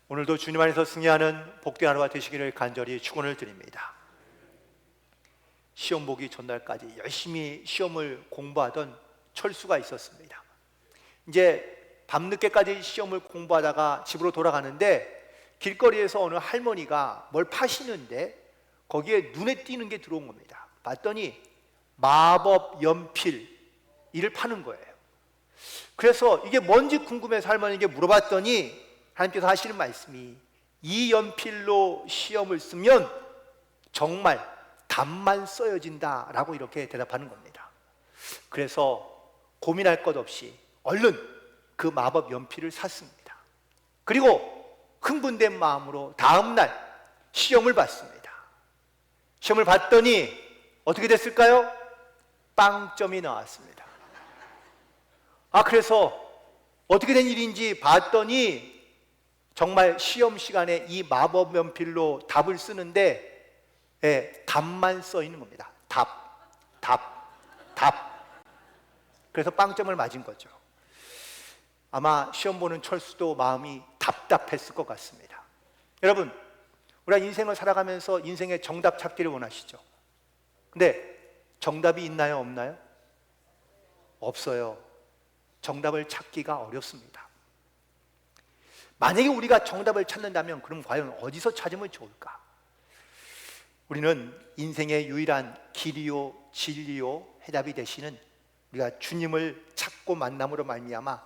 오늘도 주님 안에서 승리하는 복된 하루가 되시기를 간절히 축원을 드립니다. 시험 보기 전날까지 열심히 시험을 공부하던 철수가 있었습니다. 이제 밤늦게까지 시험을 공부하다가 집으로 돌아가는데 길거리에서 어느 할머니가 뭘 파시는데 거기에 눈에 띄는 게 들어온 겁니다. 봤더니 마법 연필 이를 파는 거예요. 그래서 이게 뭔지 궁금해서 할머니에게 물어봤더니 하나님께서 하시는 말씀이, 이 연필로 시험을 쓰면 정말 답만 써여진다 라고 이렇게 대답하는 겁니다. 그래서 고민할 것 없이 얼른 그 마법 연필을 샀습니다. 그리고 흥분된 마음으로 다음날 시험을 봤습니다. 시험을 봤더니 어떻게 됐을까요? 빵점이 나왔습니다. 그래서 어떻게 된 일인지 봤더니 정말 시험 시간에 이 마법 연필로 답을 쓰는데 답만 써 있는 겁니다. 답. 그래서 빵점을 맞은 거죠. 아마 시험 보는 철수도 마음이 답답했을 것 같습니다. 여러분, 우리가 인생을 살아가면서 인생의 정답 찾기를 원하시죠? 근데 정답이 있나요, 없나요? 없어요. 정답을 찾기가 어렵습니다. 만약에 우리가 정답을 찾는다면 그럼 과연 어디서 찾으면 좋을까? 우리는 인생의 유일한 길이요 진리요 해답이 되시는 우리가 주님을 찾고 만남으로 말미암아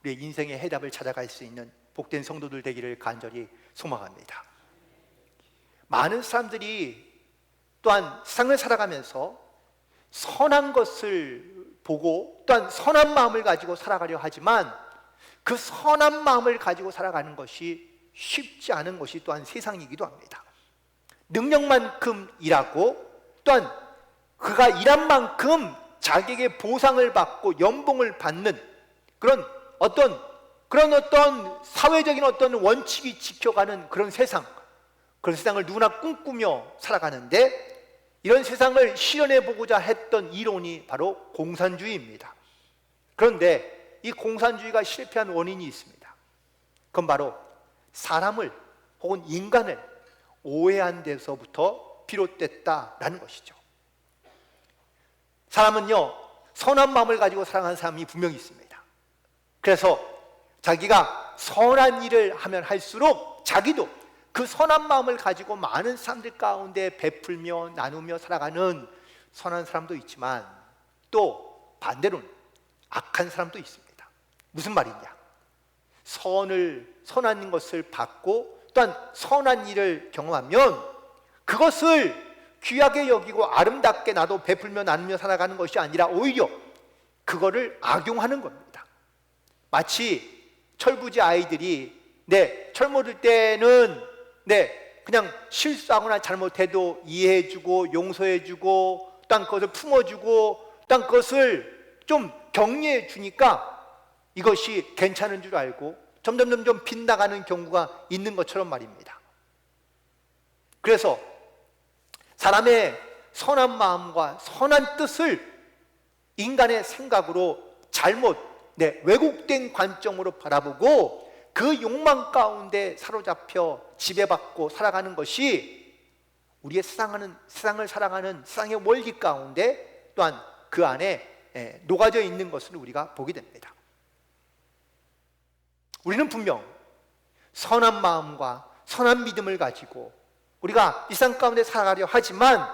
우리의 인생의 해답을 찾아갈 수 있는 복된 성도들 되기를 간절히 소망합니다. 많은 사람들이 또한 세상을 살아가면서 선한 것을 보고 또한 선한 마음을 가지고 살아가려 하지만 그 선한 마음을 가지고 살아가는 것이 쉽지 않은 것이 또한 세상이기도 합니다. 능력만큼 일하고 또한 그가 일한 만큼 자기에게 보상을 받고 연봉을 받는 그런 어떤 사회적인 어떤 원칙이 지켜가는 그런 세상을 누구나 꿈꾸며 살아가는데, 이런 세상을 실현해 보고자 했던 이론이 바로 공산주의입니다. 그런데 이 공산주의가 실패한 원인이 있습니다. 그건 바로 사람을 혹은 인간을 오해한 데서부터 비롯됐다라는 것이죠. 사람은요, 선한 마음을 가지고 살아가는 사람이 분명히 있습니다. 그래서 자기가 선한 일을 하면 할수록 자기도 그 선한 마음을 가지고 많은 사람들 가운데 베풀며 나누며 살아가는 선한 사람도 있지만 또 반대로는 악한 사람도 있습니다. 무슨 말이냐? 선한 것을 받고 또한 선한 일을 경험하면 그것을 귀하게 여기고 아름답게 나도 베풀며 나누며 살아가는 것이 아니라 오히려 그거를 악용하는 겁니다. 마치 철부지 아이들이 철모들 때는 그냥 실수하거나 잘못해도 이해해주고 용서해주고 또한 그것을 품어주고 또한 그것을 좀 격려해 주니까 이것이 괜찮은 줄 알고 점점 빗나가는 경우가 있는 것처럼 말입니다. 그래서 사람의 선한 마음과 선한 뜻을 인간의 생각으로 잘못 왜곡된 관점으로 바라보고 그 욕망 가운데 사로잡혀 지배받고 살아가는 것이 우리의 세상을 살아가는 세상의 원리 가운데 또한 그 안에 녹아져 있는 것을 우리가 보게 됩니다. 우리는 분명 선한 마음과 선한 믿음을 가지고 우리가 이 세상 가운데 살아가려 하지만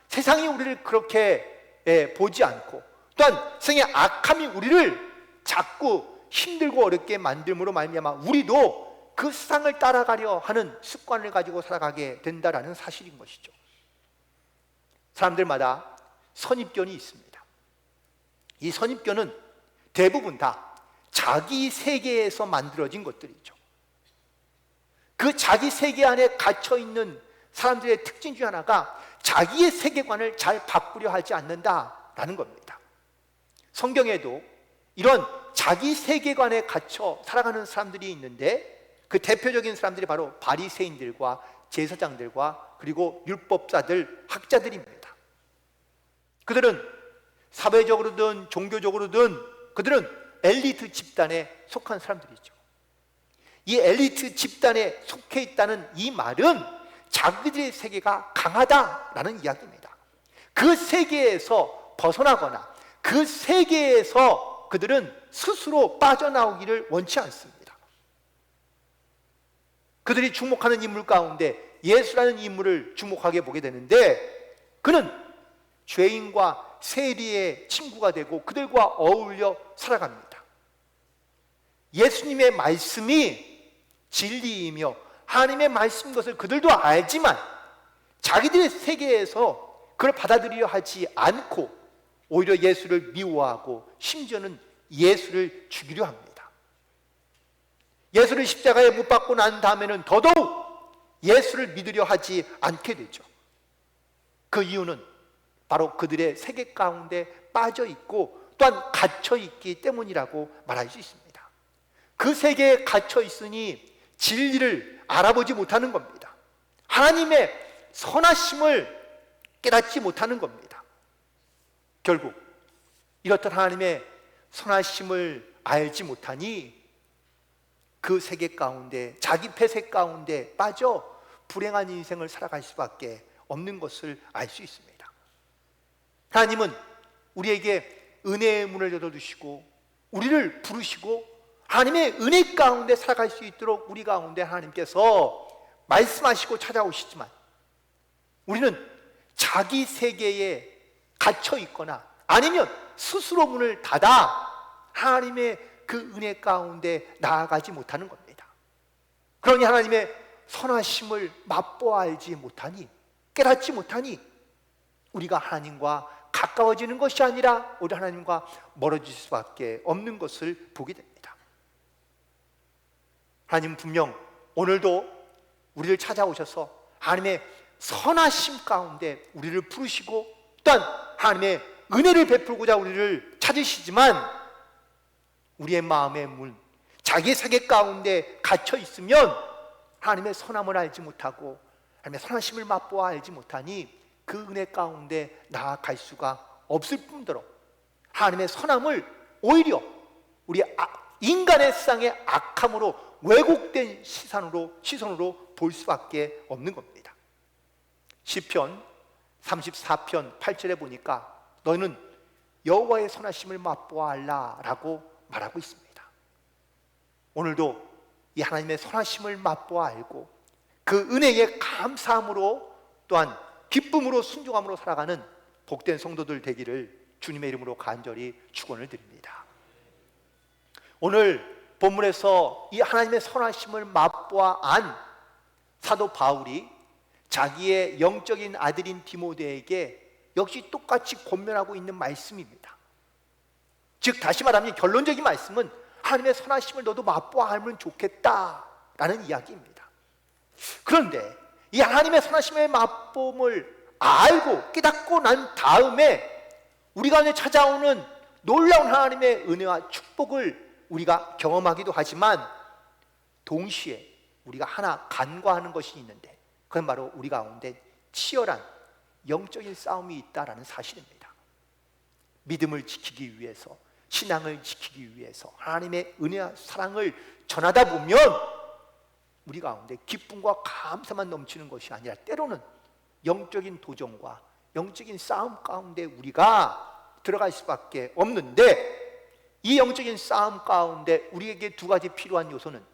세상이 우리를 그렇게 보지 않고 또한 세상의 악함이 우리를 자꾸 힘들고 어렵게 만듦으로 말미암아 우리도 그 세상을 따라가려 하는 습관을 가지고 살아가게 된다라는 사실인 것이죠. 사람들마다 선입견이 있습니다. 이 선입견은 대부분 다 자기 세계에서 만들어진 것들이죠. 그 자기 세계 안에 갇혀있는 사람들의 특징 중 하나가 자기의 세계관을 잘 바꾸려 하지 않는다라는 겁니다. 성경에도 이런 자기 세계관에 갇혀 살아가는 사람들이 있는데 그 대표적인 사람들이 바로 바리새인들과 제사장들과 그리고 율법사들, 학자들입니다. 그들은 사회적으로든 종교적으로든 그들은 엘리트 집단에 속한 사람들이죠. 이 엘리트 집단에 속해 있다는 이 말은 자기들의 세계가 강하다라는 이야기입니다. 그 세계에서 벗어나거나 그 세계에서 그들은 스스로 빠져나오기를 원치 않습니다. 그들이 주목하는 인물 가운데 예수라는 인물을 주목하게 보게 되는데, 그는 죄인과 세리의 친구가 되고 그들과 어울려 살아갑니다. 예수님의 말씀이 진리이며 하나님의 말씀인 것을 그들도 알지만 자기들의 세계에서 그걸 받아들이려 하지 않고 오히려 예수를 미워하고 심지어는 예수를 죽이려 합니다. 예수를 십자가에 못 박고 난 다음에는 더더욱 예수를 믿으려 하지 않게 되죠. 그 이유는 바로 그들의 세계 가운데 빠져 있고 또한 갇혀 있기 때문이라고 말할 수 있습니다. 그 세계에 갇혀 있으니 진리를 알아보지 못하는 겁니다. 하나님의 선하심을 깨닫지 못하는 겁니다. 결국 이렇듯 하나님의 선하심을 알지 못하니 그 세계 가운데, 자기 폐쇄 가운데 빠져 불행한 인생을 살아갈 수밖에 없는 것을 알 수 있습니다. 하나님은 우리에게 은혜의 문을 열어두시고 우리를 부르시고 하나님의 은혜 가운데 살아갈 수 있도록 우리 가운데 하나님께서 말씀하시고 찾아오시지만, 우리는 자기 세계에 갇혀 있거나 아니면 스스로 문을 닫아 하나님의 그 은혜 가운데 나아가지 못하는 겁니다. 그러니 하나님의 선하심을 맛보아 알지 못하니, 깨닫지 못하니 우리가 하나님과 가까워지는 것이 아니라 우리 하나님과 멀어질 수밖에 없는 것을 보게 됩니다. 하나님 분명 오늘도 우리를 찾아오셔서 하나님의 선하심 가운데 우리를 부르시고 또한 하나님의 은혜를 베풀고자 우리를 찾으시지만, 우리의 마음의 문, 자기의 세계 가운데 갇혀 있으면 하나님의 선함을 알지 못하고 하나님의 선하심을 맛보아 알지 못하니 그 은혜 가운데 나아갈 수가 없을 뿐더러 하나님의 선함을 오히려 우리 인간의 세상의 악함으로 왜곡된 시선으로 볼 수밖에 없는 겁니다. 시편 34편 8절에 보니까 너는 여호와의 선하심을 맛보아 알라라고 말하고 있습니다. 오늘도 이 하나님의 선하심을 맛보아 알고 그 은혜에 감사함으로 또한 기쁨으로 순종함으로 살아가는 복된 성도들 되기를 주님의 이름으로 간절히 축원을 드립니다. 오늘 본문에서 이 하나님의 선하심을 맛보아 안 사도 바울이 자기의 영적인 아들인 디모데에게 역시 똑같이 권면하고 있는 말씀입니다. 즉 다시 말하면 결론적인 말씀은 하나님의 선하심을 너도 맛보아 알면 좋겠다라는 이야기입니다. 그런데 이 하나님의 선하심의 맛봄을 알고 깨닫고 난 다음에 우리가 찾아오는 놀라운 하나님의 은혜와 축복을 우리가 경험하기도 하지만, 동시에 우리가 하나 간과하는 것이 있는데, 그건 바로 우리 가운데 치열한 영적인 싸움이 있다라는 사실입니다. 믿음을 지키기 위해서, 신앙을 지키기 위해서 하나님의 은혜와 사랑을 전하다 보면 우리 가운데 기쁨과 감사만 넘치는 것이 아니라 때로는 영적인 도전과 영적인 싸움 가운데 우리가 들어갈 수밖에 없는데, 이 영적인 싸움 가운데 우리에게 두 가지 필요한 요소는,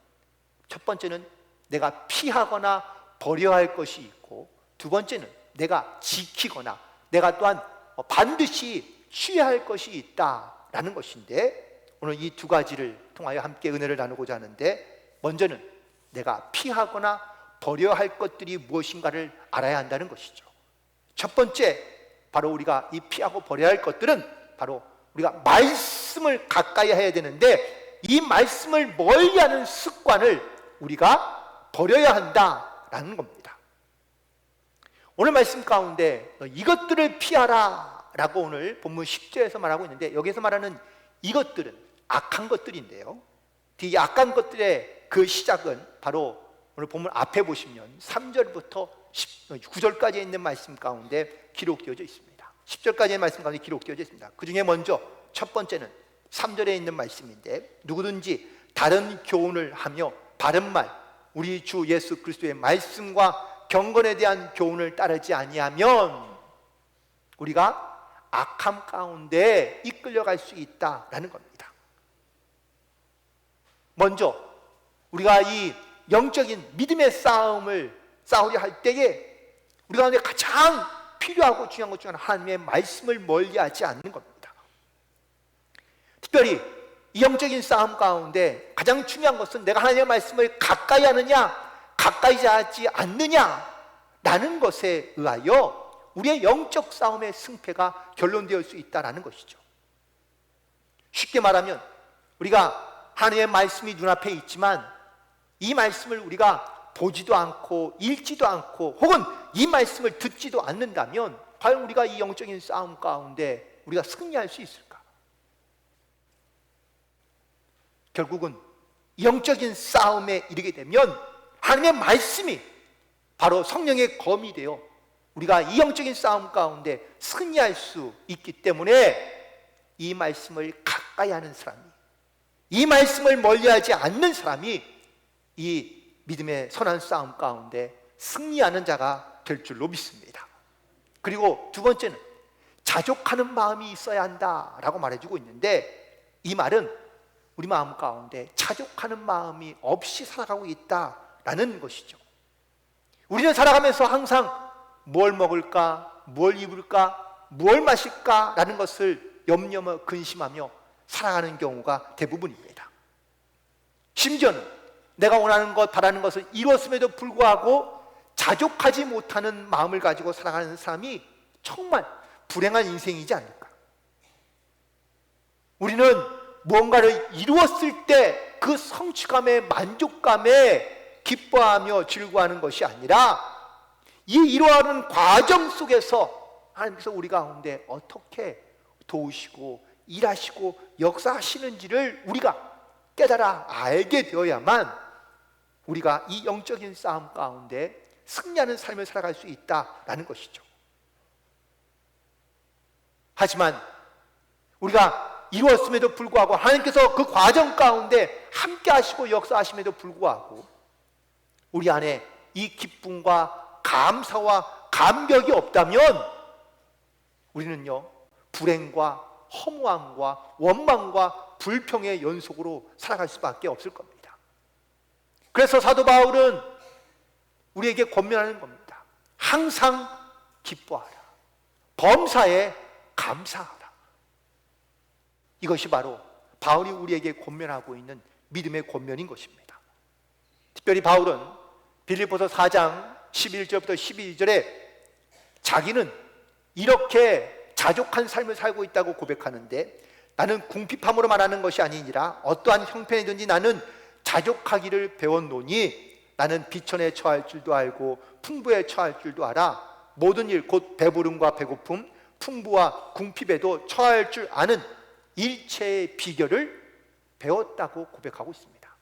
첫 번째는 내가 피하거나 버려야 할 것이 있고, 두 번째는 내가 지키거나 내가 또한 반드시 취해야 할 것이 있다라는 것인데, 오늘 이 두 가지를 통하여 함께 은혜를 나누고자 하는데, 먼저는 내가 피하거나 버려야 할 것들이 무엇인가를 알아야 한다는 것이죠. 첫 번째, 바로 우리가 이 피하고 버려야 할 것들은 바로 우리가 말씀을 가까이 해야 되는데, 이 말씀을 멀리하는 습관을 우리가 버려야 한다라는 겁니다. 오늘 말씀 가운데 이것들을 피하라 라고 오늘 본문 10절에서 말하고 있는데, 여기서 말하는 이것들은 악한 것들인데요, 이 악한 것들의 그 시작은 바로 오늘 본문 앞에 보시면 3절부터 9절까지 있는 말씀 가운데 기록되어져 있습니다. 10절까지의 말씀 가운데 기록되어져 있습니다. 그 중에 먼저 첫 번째는 3절에 있는 말씀인데, 누구든지 다른 교훈을 하며 바른 말, 우리 주 예수 그리스도의 말씀과 경건에 대한 교훈을 따르지 아니하면 우리가 악함 가운데 이끌려갈 수 있다라는 겁니다. 먼저 우리가 이 영적인 믿음의 싸우려 할 때에 우리 가운데 가장 필요하고 중요한 것 중 하나, 하나님의 말씀을 멀리하지 않는 겁니다. 특별히 이 영적인 싸움 가운데 가장 중요한 것은 내가 하나님의 말씀을 가까이 하느냐 가까이 하지 않느냐라는 것에 의하여 우리의 영적 싸움의 승패가 결론되어 수 있다는 것이죠. 쉽게 말하면 우리가 하나님의 말씀이 눈앞에 있지만 이 말씀을 우리가 보지도 않고 읽지도 않고 혹은 이 말씀을 듣지도 않는다면 과연 우리가 이 영적인 싸움 가운데 우리가 승리할 수 있을까? 결국은 영적인 싸움에 이르게 되면 하나님의 말씀이 바로 성령의 검이 되어 우리가 이 영적인 싸움 가운데 승리할 수 있기 때문에 이 말씀을 가까이 하는 사람이, 이 말씀을 멀리하지 않는 사람이 이 믿음의 선한 싸움 가운데 승리하는 자가 될 줄로 믿습니다. 그리고 두 번째는 자족하는 마음이 있어야 한다라고 말해주고 있는데, 이 말은 우리 마음 가운데 자족하는 마음이 없이 살아가고 있다라는 것이죠. 우리는 살아가면서 항상 뭘 먹을까, 뭘 입을까, 뭘 마실까 라는 것을 염려하며 근심하며 살아가는 경우가 대부분입니다. 심지어는 내가 원하는 것, 바라는 것을 이뤘음에도 불구하고 자족하지 못하는 마음을 가지고 살아가는 사람이 정말 불행한 인생이지 않을까. 우리는 무언가를 이루었을 때 그 성취감에, 만족감에 기뻐하며 즐거워하는 것이 아니라 이 이루어가는 과정 속에서 하나님께서 우리 가운데 어떻게 도우시고 일하시고 역사하시는지를 우리가 깨달아 알게 되어야만 우리가 이 영적인 싸움 가운데 승리하는 삶을 살아갈 수 있다라는 것이죠. 하지만 우리가 이루었음에도 불구하고 하나님께서 그 과정 가운데 함께 하시고 역사하심에도 불구하고 우리 안에 이 기쁨과 감사와 감격이 없다면 우리는요, 불행과 허무함과 원망과 불평의 연속으로 살아갈 수밖에 없을 겁니다. 그래서 사도 바울은 우리에게 권면하는 겁니다. 항상 기뻐하라. 범사에 감사하라. 이것이 바로 바울이 우리에게 권면하고 있는 믿음의 권면인 것입니다. 특별히 바울은 빌립보서 4장 11절부터 12절에 자기는 이렇게 자족한 삶을 살고 있다고 고백하는데, 나는 궁핍함으로 말하는 것이 아니니라 어떠한 형편이든지 나는 자족하기를 배웠노니 나는 비천에 처할 줄도 알고 풍부에 처할 줄도 알아. 모든 일 곧 배부름과 배고픔, 풍부와 궁핍에도 처할 줄 아는 일체의 비결을 배웠다고 고백하고 있습니다.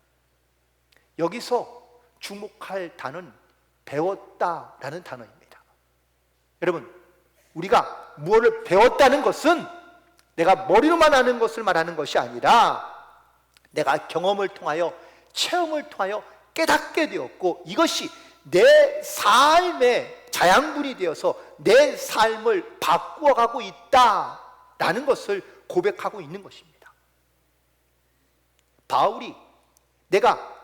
여기서 주목할 단어는 배웠다라는 단어입니다. 여러분, 우리가 무엇을 배웠다는 것은 내가 머리로만 아는 것을 말하는 것이 아니라 내가 경험을 통하여, 체험을 통하여 깨닫게 되었고, 이것이 내 삶의 자양분이 되어서 내 삶을 바꾸어가고 있다라는 것을 고백하고 있는 것입니다. 바울이 내가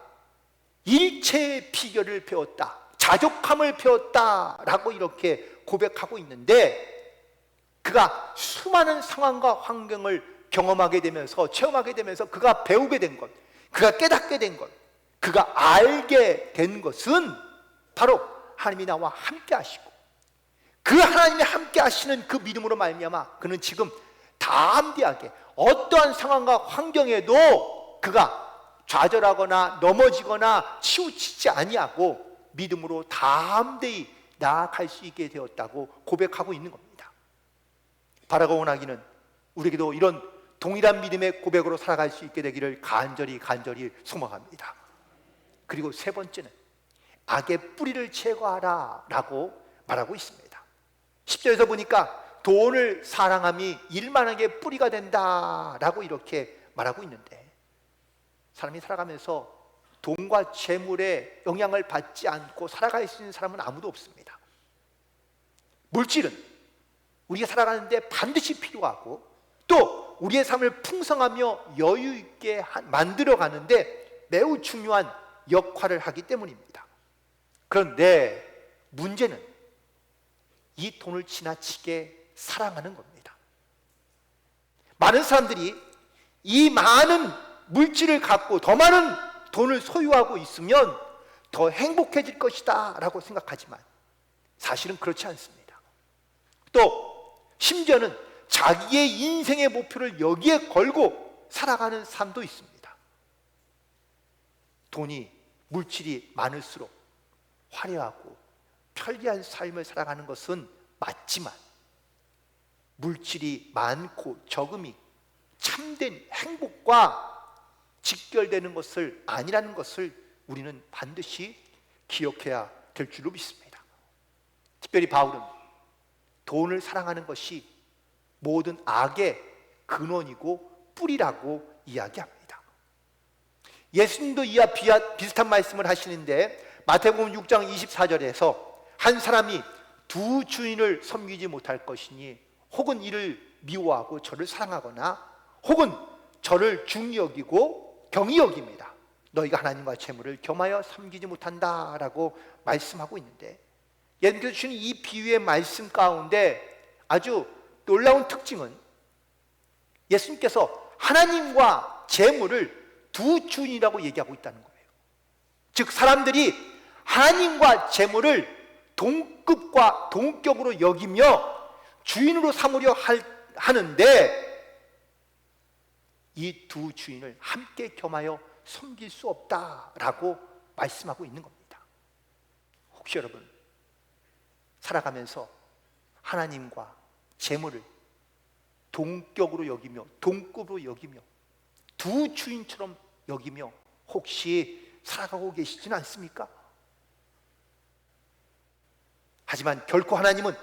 일체의 비결을 배웠다, 자족함을 배웠다라고 이렇게 고백하고 있는데, 그가 수많은 상황과 환경을 경험하게 되면서, 체험하게 되면서 그가 배우게 된 것, 그가 깨닫게 된 것, 그가 알게 된 것은 바로 하나님이 나와 함께 하시고, 그 하나님이 함께 하시는 그 믿음으로 말미암아 그는 지금 담대하게 어떠한 상황과 환경에도 그가 좌절하거나 넘어지거나 치우치지 아니하고 믿음으로 담대히 나아갈 수 있게 되었다고 고백하고 있는 겁니다. 바라고 원하기는 우리에게도 이런 동일한 믿음의 고백으로 살아갈 수 있게 되기를 간절히 소망합니다. 그리고 세 번째는 악의 뿌리를 제거하라 라고 말하고 있습니다. 10절에서 보니까 돈을 사랑함이 일만하게 뿌리가 된다라고 이렇게 말하고 있는데, 사람이 살아가면서 돈과 재물의 영향을 받지 않고 살아갈 수 있는 사람은 아무도 없습니다. 물질은 우리가 살아가는데 반드시 필요하고 또 우리의 삶을 풍성하며 여유 있게 만들어가는데 매우 중요한 역할을 하기 때문입니다. 그런데 문제는 이 돈을 지나치게 사랑하는 겁니다. 많은 사람들이 이 많은 물질을 갖고 더 많은 돈을 소유하고 있으면 더 행복해질 것이다 라고 생각하지만 사실은 그렇지 않습니다. 또 심지어는 자기의 인생의 목표를 여기에 걸고 살아가는 삶도 있습니다. 돈이, 물질이 많을수록 화려하고 편리한 삶을 살아가는 것은 맞지만 물질이 많고 적음이 참된 행복과 직결되는 것을 아니라는 것을 우리는 반드시 기억해야 될 줄로 믿습니다. 특별히 바울은 돈을 사랑하는 것이 모든 악의 근원이고 뿌리라고 이야기합니다. 예수님도 이와 비슷한 말씀을 하시는데 마태복음 6장 24절에서 한 사람이 두 주인을 섬기지 못할 것이니 혹은 이를 미워하고 저를 사랑하거나 혹은 저를 중히 여기고 경히 여깁니다. 너희가 하나님과 재물을 겸하여 섬기지 못한다라고 말씀하고 있는데 예수님께서 주신 이 비유의 말씀 가운데 아주 놀라운 특징은 예수님께서 하나님과 재물을 두 주인이라고 얘기하고 있다는 거예요. 즉 사람들이 하나님과 재물을 동급과 동격으로 여기며 주인으로 삼으려 하는데 이 두 주인을 함께 겸하여 섬길 수 없다라고 말씀하고 있는 겁니다. 혹시 여러분 살아가면서 하나님과 재물을 동격으로 여기며 동급으로 여기며 두 주인처럼 여기며 혹시 살아가고 계시지는 않습니까? 하지만 결코 하나님은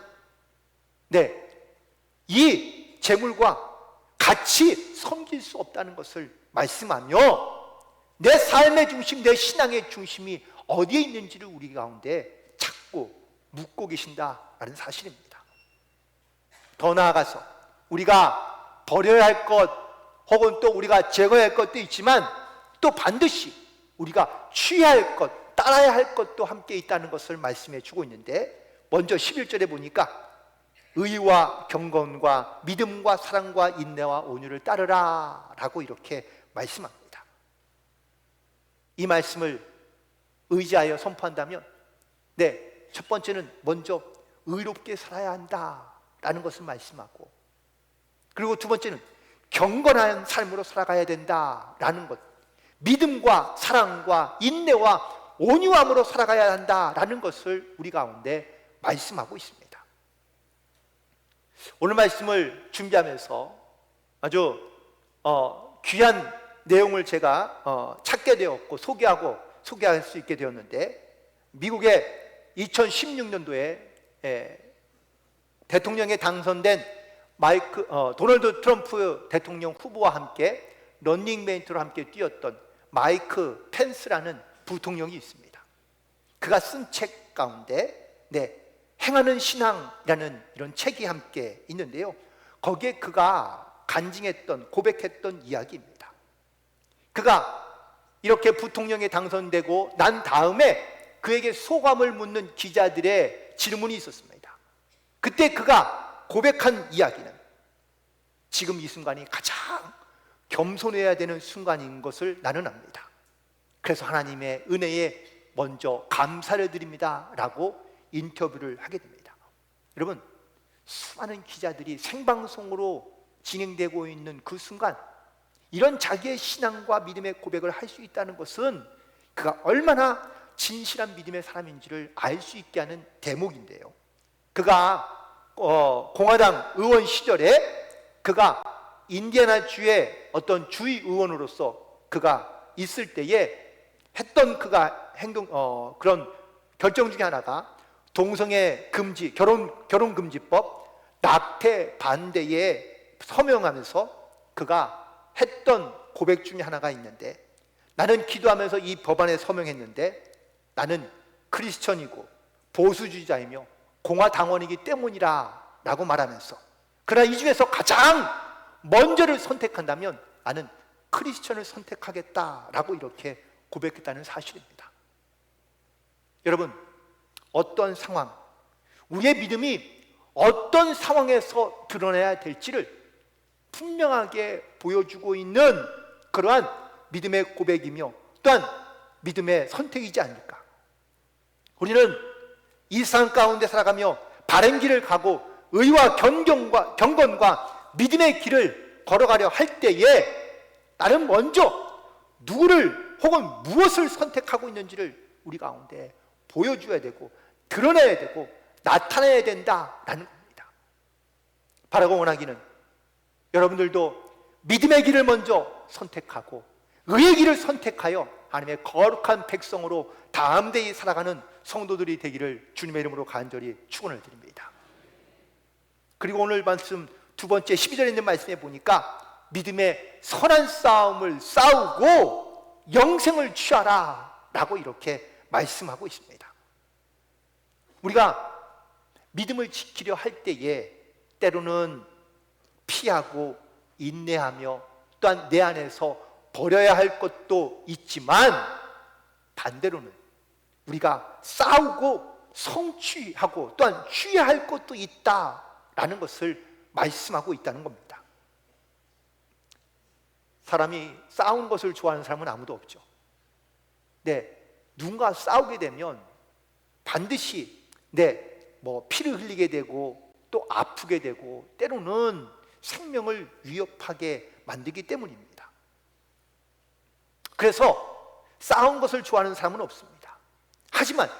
이 재물과 같이 섬길 수 없다는 것을 말씀하며 내 삶의 중심, 내 신앙의 중심이 어디에 있는지를 우리 가운데 찾고 묻고 계신다라는 사실입니다. 더 나아가서 우리가 버려야 할 것 혹은 또 우리가 제거해야 할 것도 있지만 또 반드시 우리가 취해야 할 것, 따라야 할 것도 함께 있다는 것을 말씀해 주고 있는데 먼저 11절에 보니까 의와 경건과 믿음과 사랑과 인내와 온유를 따르라 라고 이렇게 말씀합니다. 이 말씀을 의지하여 선포한다면 첫 번째는 먼저 의롭게 살아야 한다라는 것을 말씀하고 그리고 두 번째는 경건한 삶으로 살아가야 된다라는 것, 믿음과 사랑과 인내와 온유함으로 살아가야 한다라는 것을 우리 가운데 말씀하고 있습니다. 오늘 말씀을 준비하면서 아주 귀한 내용을 제가 찾게 되었고 소개할 수 있게 되었는데 미국의 2016년도에 대통령에 당선된 도널드 트럼프 대통령 후보와 함께 런닝메이트로 함께 뛰었던 마이크 펜스라는 부통령이 있습니다. 그가 쓴 책 가운데 행하는 신앙이라는 이런 책이 함께 있는데요. 거기에 그가 간증했던 고백했던 이야기입니다. 그가 이렇게 부통령에 당선되고 난 다음에 그에게 소감을 묻는 기자들의 질문이 있었습니다. 그때 그가 고백한 이야기는 지금 이 순간이 가장 겸손해야 되는 순간인 것을 나는 압니다. 그래서 하나님의 은혜에 먼저 감사를 드립니다 라고 인터뷰를 하게 됩니다. 여러분 수많은 기자들이 생방송으로 진행되고 있는 그 순간 이런 자기의 신앙과 믿음의 고백을 할 수 있다는 것은 그가 얼마나 진실한 믿음의 사람인지를 알 수 있게 하는 대목인데요. 그가 공화당 의원 시절에 그가 인디애나주의 어떤 주의 의원으로서 그가 있을 때에 했던 그가 그런 결정 중에 하나가 동성애 금지, 결혼 금지법, 낙태 반대에 서명하면서 그가 했던 고백 중에 하나가 있는데 나는 기도하면서 이 법안에 서명했는데 나는 크리스천이고 보수주의자이며 공화당원이기 때문이라 라고 말하면서, 그러나 이 중에서 가장 먼저를 선택한다면 나는 크리스천을 선택하겠다라고 이렇게 고백했다는 사실입니다. 여러분, 어떤 상황, 우리의 믿음이 어떤 상황에서 드러나야 될지를 분명하게 보여주고 있는 그러한 믿음의 고백이며 또한 믿음의 선택이지 않을까. 우리는 이 세상 가운데 살아가며 바른 길을 가고 의와 경건과 믿음의 길을 걸어가려 할 때에 나는 먼저 누구를 혹은 무엇을 선택하고 있는지를 우리 가운데 보여줘야 되고 드러내야 되고 나타내야 된다라는 겁니다. 바라고 원하기는 여러분들도 믿음의 길을 먼저 선택하고 의의 길을 선택하여 하나님의 거룩한 백성으로 담대히 살아가는 성도들이 되기를 주님의 이름으로 간절히 축원을 드립니다. 그리고 오늘 말씀 두 번째 12절에 있는 말씀에 보니까 믿음의 선한 싸움을 싸우고 영생을 취하라 라고 이렇게 말씀하고 있습니다. 우리가 믿음을 지키려 할 때에 때로는 피하고 인내하며 또한 내 안에서 버려야 할 것도 있지만 반대로는 우리가 싸우고 성취하고 또한 취해야 할 것도 있다라는 것을 말씀하고 있다는 겁니다. 사람이 싸우는 것을 좋아하는 사람은 아무도 없죠. 네, 누군가 싸우게 되면 반드시 피를 흘리게 되고 또 아프게 되고 때로는 생명을 위협하게 만들기 때문입니다. 그래서 싸운 것을 좋아하는 사람은 없습니다. 하지만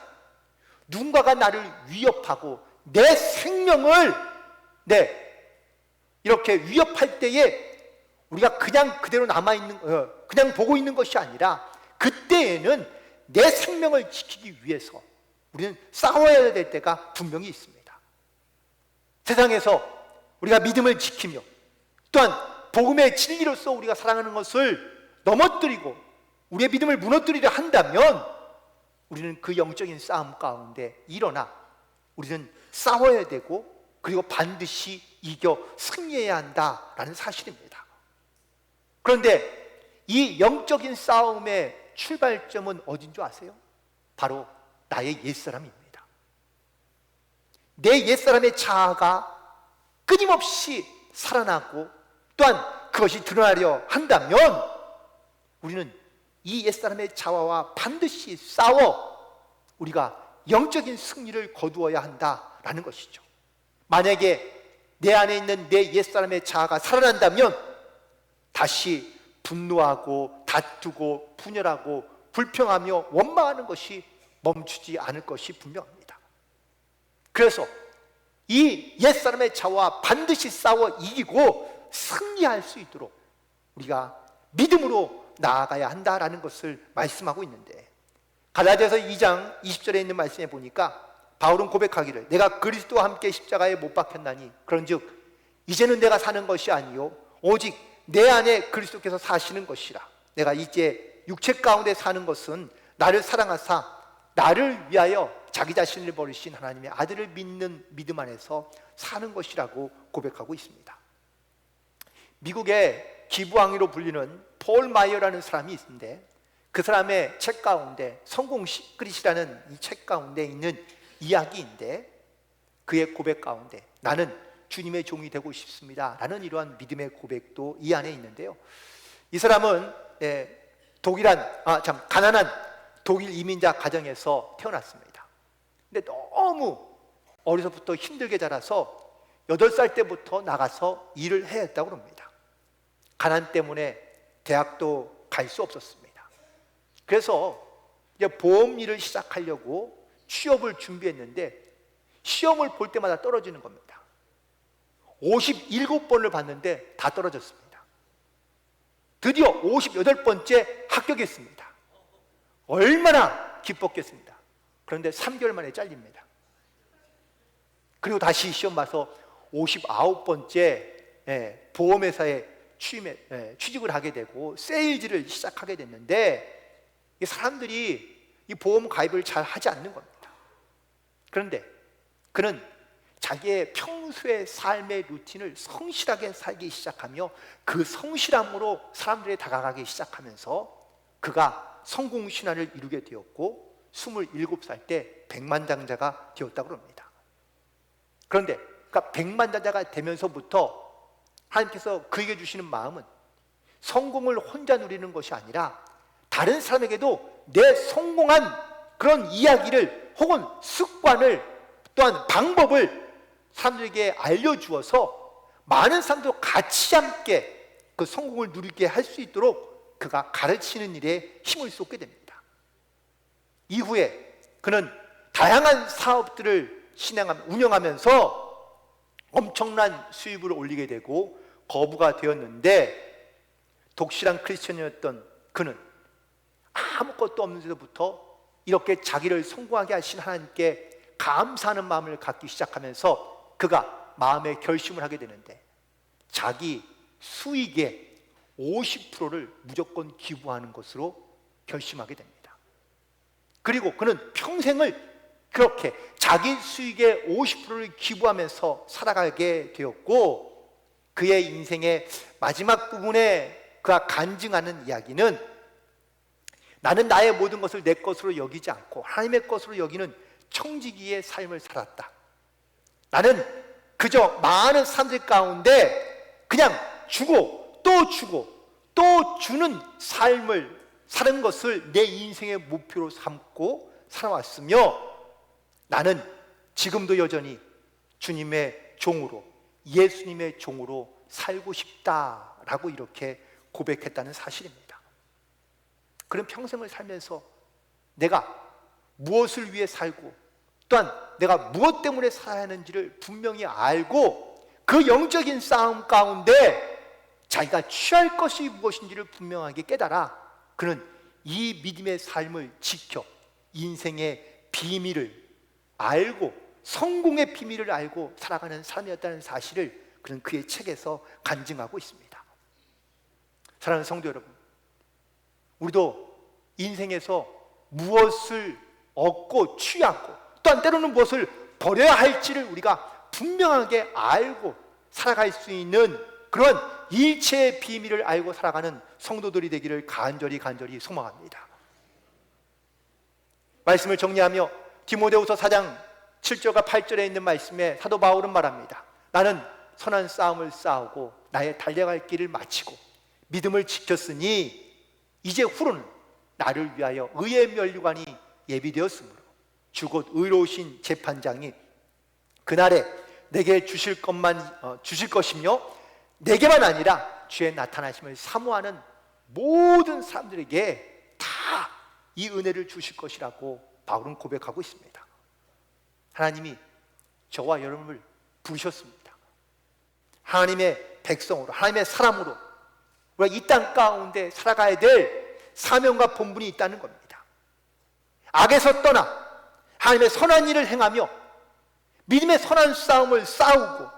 누군가가 나를 위협하고 내 생명을 이렇게 위협할 때에 우리가 그냥 그대로 남아있는 그냥 보고 있는 것이 아니라 그때에는 내 생명을 지키기 위해서 우리는 싸워야 될 때가 분명히 있습니다. 세상에서 우리가 믿음을 지키며 또한 복음의 진리로서 우리가 살아가는 것을 넘어뜨리고 우리의 믿음을 무너뜨리려 한다면 우리는 그 영적인 싸움 가운데 일어나 우리는 싸워야 되고 그리고 반드시 이겨 승리해야 한다라는 사실입니다. 그런데 이 영적인 싸움의 출발점은 어딘 줄 아세요? 바로 나의 옛사람입니다. 내 옛사람의 자아가 끊임없이 살아나고 또한 그것이 드러나려 한다면 우리는 이 옛사람의 자아와 반드시 싸워 우리가 영적인 승리를 거두어야 한다라는 것이죠. 만약에 내 안에 있는 내 옛사람의 자아가 살아난다면 다시 분노하고 다투고 분열하고 불평하며 원망하는 것이 멈추지 않을 것이 분명합니다. 그래서 이 옛사람의 자아와 반드시 싸워 이기고 승리할 수 있도록 우리가 믿음으로 나아가야 한다라는 것을 말씀하고 있는데, 갈라디아서 2장 20절에 있는 말씀에 보니까 바울은 고백하기를 내가 그리스도와 함께 십자가에 못 박혔나니 그런즉 이제는 내가 사는 것이 아니요 오직 내 안에 그리스도께서 사시는 것이라. 내가 이제 육체 가운데 사는 것은 나를 사랑하사 나를 위하여 자기 자신을 버리신 하나님의 아들을 믿는 믿음 안에서 사는 것이라고 고백하고 있습니다. 미국의 기부왕이로 불리는 폴 마이어라는 사람이 있는데 그 사람의 책 가운데 성공 시크릿이라는 이 책 가운데 있는 이야기인데 그의 고백 가운데 나는 주님의 종이 되고 싶습니다 라는 이러한 믿음의 고백도 이 안에 있는데요. 이 사람은 가난한 독일 이민자 가정에서 태어났습니다. 근데 너무 어려서부터 힘들게 자라서 8살 때부터 나가서 일을 해야 했다고 합니다. 가난 때문에 대학도 갈 수 없었습니다. 그래서 이제 보험 일을 시작하려고 취업을 준비했는데 시험을 볼 때마다 떨어지는 겁니다. 57번을 봤는데 다 떨어졌습니다. 드디어 58번째 합격했습니다. 얼마나 기뻤겠습니다. 그런데 3개월 만에 잘립니다. 그리고 다시 시험 봐서 59번째 보험회사에 취직을 하게 되고 세일즈를 시작하게 됐는데 이 사람들이 이 보험 가입을 잘 하지 않는 겁니다. 그런데 그는 자기의 평소의 삶의 루틴을 성실하게 살기 시작하며 그 성실함으로 사람들이 다가가기 시작하면서 그가 성공신화를 이루게 되었고 27살 때 백만장자가 되었다고 합니다. 그런데 그러니까 백만장자가 되면서부터 하나님께서 그에게 주시는 마음은 성공을 혼자 누리는 것이 아니라 다른 사람에게도 내 성공한 그런 이야기를 혹은 습관을 또한 방법을 사람들에게 알려주어서 많은 사람도 같이 함께 그 성공을 누리게 할 수 있도록 그가 가르치는 일에 힘을 쏟게 됩니다. 이후에 그는 다양한 사업들을 운영하면서 엄청난 수입을 올리게 되고 거부가 되었는데 독실한 크리스천이었던 그는 아무것도 없는 데서부터 이렇게 자기를 성공하게 하신 하나님께 감사하는 마음을 갖기 시작하면서 그가 마음의 결심을 하게 되는데 자기 수익의 50%를 무조건 기부하는 것으로 결심하게 됩니다. 그리고 그는 평생을 그렇게 자기 수익의 50%를 기부하면서 살아가게 되었고 그의 인생의 마지막 부분에 그가 간증하는 이야기는 나는 나의 모든 것을 내 것으로 여기지 않고 하나님의 것으로 여기는 청지기의 삶을 살았다. 나는 그저 많은 사람들 가운데 그냥 주고 또 주는 삶을 사는 것을 내 인생의 목표로 삼고 살아왔으며 나는 지금도 여전히 주님의 종으로 예수님의 종으로 살고 싶다라고 이렇게 고백했다는 사실입니다. 그런 평생을 살면서 내가 무엇을 위해 살고 또한 내가 무엇 때문에 살아야 하는지를 분명히 알고 그 영적인 싸움 가운데 자기가 취할 것이 무엇인지를 분명하게 깨달아 그는 이 믿음의 삶을 지켜 인생의 비밀을 알고 성공의 비밀을 알고 살아가는 사람이었다는 사실을 그는 그의 책에서 간증하고 있습니다. 사랑하는 성도 여러분, 우리도 인생에서 무엇을 얻고 취하고 또한 때로는 무엇을 버려야 할지를 우리가 분명하게 알고 살아갈 수 있는 그런 일체의 비밀을 알고 살아가는 성도들이 되기를 간절히 소망합니다. 말씀을 정리하며 디모데후서 4장 7절과 8절에 있는 말씀에 사도 바울은 말합니다. 나는 선한 싸움을 싸우고 나의 달려갈 길을 마치고 믿음을 지켰으니 이제 후로는 나를 위하여 의의 면류관이 예비되었으므로 주 곧 의로우신 재판장이 그날에 내게 주실 것이며 내게만 아니라 주의 나타나심을 사모하는 모든 사람들에게 다 이 은혜를 주실 것이라고 바울은 고백하고 있습니다. 하나님이 저와 여러분을 부르셨습니다. 하나님의 백성으로 하나님의 사람으로 우리가 이 땅 가운데 살아가야 될 사명과 본분이 있다는 겁니다. 악에서 떠나 하나님의 선한 일을 행하며 믿음의 선한 싸움을 싸우고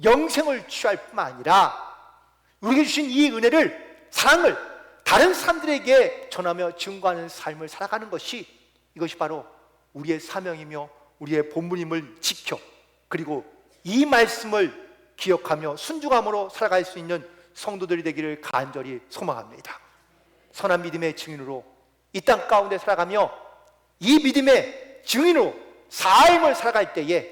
영생을 취할 뿐만 아니라 우리에게 주신 이 은혜를 사랑을 다른 사람들에게 전하며 증거하는 삶을 살아가는 것이 이것이 바로 우리의 사명이며 우리의 본분임을 지켜 그리고 이 말씀을 기억하며 순종함으로 살아갈 수 있는 성도들이 되기를 간절히 소망합니다. 선한 믿음의 증인으로 이 땅 가운데 살아가며 이 믿음의 증인으로 삶을 살아갈 때에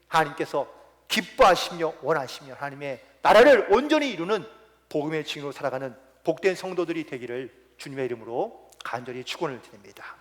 하나님께서 기뻐하시며 원하시며 하나님의 나라를 온전히 이루는 복음의 증인으로 살아가는 복된 성도들이 되기를 주님의 이름으로 간절히 축원을 드립니다.